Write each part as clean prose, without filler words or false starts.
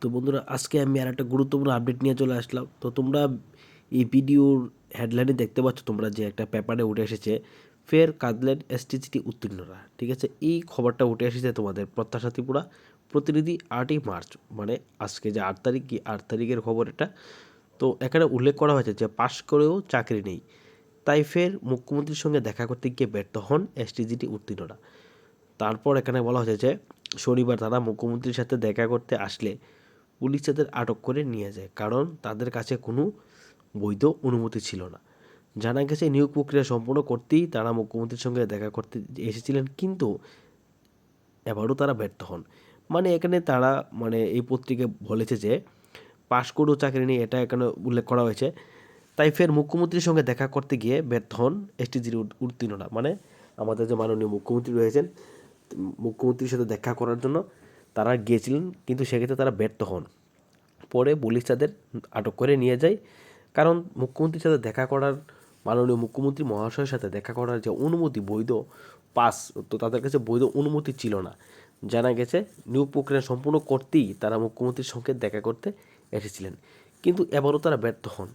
তো বন্ধুরা, আজকে আমি আর একটা গুরুত্বপূর্ণ আপডেট নিয়ে চলে আসলাম। তো তোমরা এই ভিডিওর হেডলাইনে দেখতে পাচ্ছ তোমরা যে একটা পেপারে উঠে এসেছে, ফের কাঁদলেন এসটিজিটি উত্তীর্ণরা। ঠিক আছে, এই খবরটা উঠে এসেছে তোমাদের প্রত্যাশা ত্রিপুরা প্রতিনিধি 8ই মার্চ, মানে আজকে যে 8 তারিখ, কি 8 তারিখের খবর এটা। তো এখানে উল্লেখ করা হয়েছে যে পাশ করেও চাকরি নেই, তাই ফের মুখ্যমন্ত্রীর সঙ্গে দেখা করতে গিয়ে ব্যর্থ হন এসটিজিটি উত্তীর্ণরা। তারপর এখানে বলা হয়েছে যে শনিবার তারা মুখ্যমন্ত্রীর সাথে দেখা করতে আসলে পুলিশ তাদের আটক করে নিয়ে যায়, কারণ তাদের কাছে কোনো বৈধ অনুমতি ছিল না। জানা গেছে নিয়োগ প্রক্রিয়া সম্পূর্ণ করতেই তারা মুখ্যমন্ত্রীর সঙ্গে দেখা করতে এসেছিলেন, কিন্তু এবারও তারা ব্যর্থ হন। মানে এখানে তারা এই পত্রিকায় বলেছে যে পাশ করেও চাকরি নেই, এটা এখানে উল্লেখ করা হয়েছে। তাই ফের মুখ্যমন্ত্রীর সঙ্গে দেখা করতে গিয়ে ব্যর্থ হন এসটিজির উত্তীর্ণরা। মানে আমাদের যে মাননীয় মুখ্যমন্ত্রী রয়েছেন, মুখ্যমন্ত্রীর সাথে দেখা করার জন্য তারা গিয়েছিলেন, কিন্তু সেক্ষেত্রে তারা ব্যর্থ হন। পরে পুলিশ তাদের আটক করে নিয়ে যায়, কারণ মুখ্যমন্ত্রীর সাথে দেখা করার, মাননীয় মুখ্যমন্ত্রী মহাশয়ের সাথে দেখা করার যে অনুমতি, বৈধ পাস, তো তাদের কাছে বৈধ অনুমতি ছিল না। জানা গেছে নিয়োগ প্রক্রিয়া সম্পূর্ণ করতেই তারা মুখ্যমন্ত্রীর সঙ্গে দেখা করতে এসেছিলেন, কিন্তু এবারও তারা ব্যর্থ হন।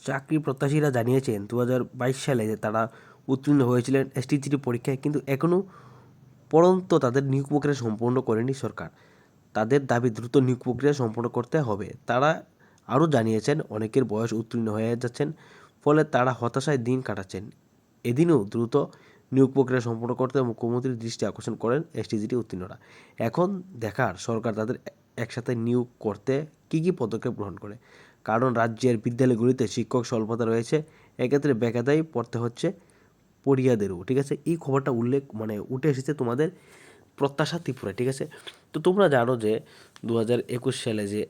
চাকরি প্রত্যাশীরা জানিয়েছেন 2022 সালে যে তারা উত্তীর্ণ হয়েছিলেন এসটিজিটি পরীক্ষায়, কিন্তু এখনও পর্যন্ত তাদের নিয়োগ প্রক্রিয়া সম্পূর্ণ করেনি সরকার। তাদের দাবি দ্রুত নিয়োগ প্রক্রিয়া সম্পন্ন করতে হবে। তারা আরও জানিয়েছেন অনেকের বয়স উত্তীর্ণ হয়ে যাচ্ছেন, ফলে তারা হতাশায় দিন কাটাচ্ছেন। এদিনও দ্রুত নিয়োগ প্রক্রিয়া সম্পন্ন করতে মুখ্যমন্ত্রীর দৃষ্টি আকর্ষণ করেন এসটিজিটি উত্তীর্ণরা। এখন দেখার সরকার তাদের একসাথে নিয়োগ করতে কী কী পদক্ষেপ গ্রহণ করে, কারণ রাজ্যের বিদ্যালয়গুলিতে শিক্ষক স্বল্পতা রয়েছে। এক্ষেত্রে বেকায়দায় পড়তে হচ্ছে পড়িয়াদেরও। ঠিক আছে, এই খবরটা উল্লেখ উঠে এসেছে তোমাদের প্রত্যাশা ত্রিপুরা। ঠিক আছে, তো তোমরা জানো যে 2021 সালে যে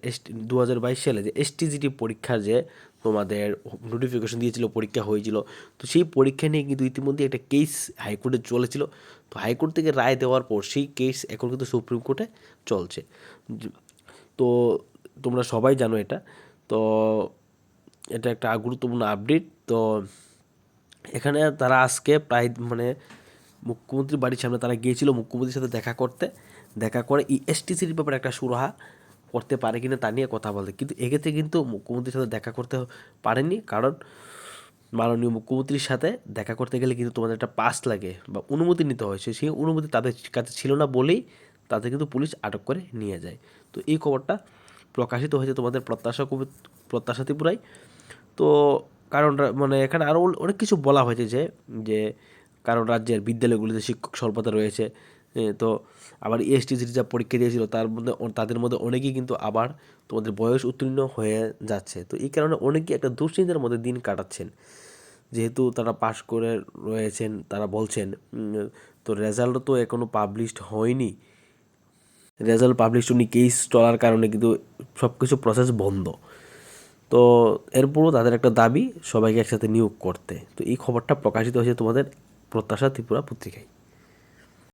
2022 সালে যে এসটিজিটি পরীক্ষার যে তোমাদের নোটিফিকেশন দিয়েছিল, পরীক্ষা হয়েছিল, তো সেই পরীক্ষা নিয়ে কিন্তু ইতিমধ্যে একটা কেস হাইকোর্টে চলেছিল। তো হাইকোর্ট থেকে রায় দেওয়ার পর সেই কেস এখন কিন্তু সুপ্রিম কোর্টে চলছে। তো তোমরা সবাই জানো এটা। তো এটা একটা গুরুত্বপূর্ণ আপডেট। তো এখানে তারা আজকে প্রায় মুখ্যমন্ত্রীর বাড়ির সামনে তারা গিয়েছিল মুখ্যমন্ত্রীর সাথে দেখা করে এই এসটিসির ব্যাপারে একটা সুরাহা করতে পারে কিনা তা নিয়ে কথা বলতে, কিন্তু এক্ষেত্রে কিন্তু মুখ্যমন্ত্রীর সাথে দেখা করতে পারেনি, কারণ মাননীয় মুখ্যমন্ত্রীর সাথে দেখা করতে গেলে কিন্তু তোমাদের একটা পাস লাগে বা অনুমতি নিতে হয়, সেই অনুমতি তাদের কাছে ছিল না বলেই তাদের কিন্তু পুলিশ আটক করে নিয়ে যায়। তো এই খবরটা প্রকাশিত হয়েছে তোমাদের প্রত্যাশা ত্রিপুরায়। তো কারণ এখানে আরও অনেক কিছু বলা হয়েছে যে যে কারণ রাজ্যের বিদ্যালয়গুলিতে শিক্ষক স্বল্পতা রয়েছে। তো আবার এসটিজির যা পরীক্ষা দিয়েছিল তাদের মধ্যে অনেকেই কিন্তু আবার তোমাদের বয়স উত্তীর্ণ হয়ে যাচ্ছে। তো এই কারণে অনেকেই একটা দুশ্চিন্তার মধ্যে দিন কাটাচ্ছেন, যেহেতু তারা পাশ করে রয়েছেন। তারা বলছেন তো রেজাল্টও তো এখনও পাবলিশড হয়নি, রেজাল্ট পাবলিশ হয়নি, কেস চলার কারণে কিন্তু সব কিছু প্রসেস বন্ধ। তো এরপরও তাদের একটা দাবি সবাইকে একসাথে নিয়োগ করতে। তো এই খবরটা প্রকাশিত হয়েছে তোমাদের প্রত্যাশা ত্রিপুরা পত্রিকায়।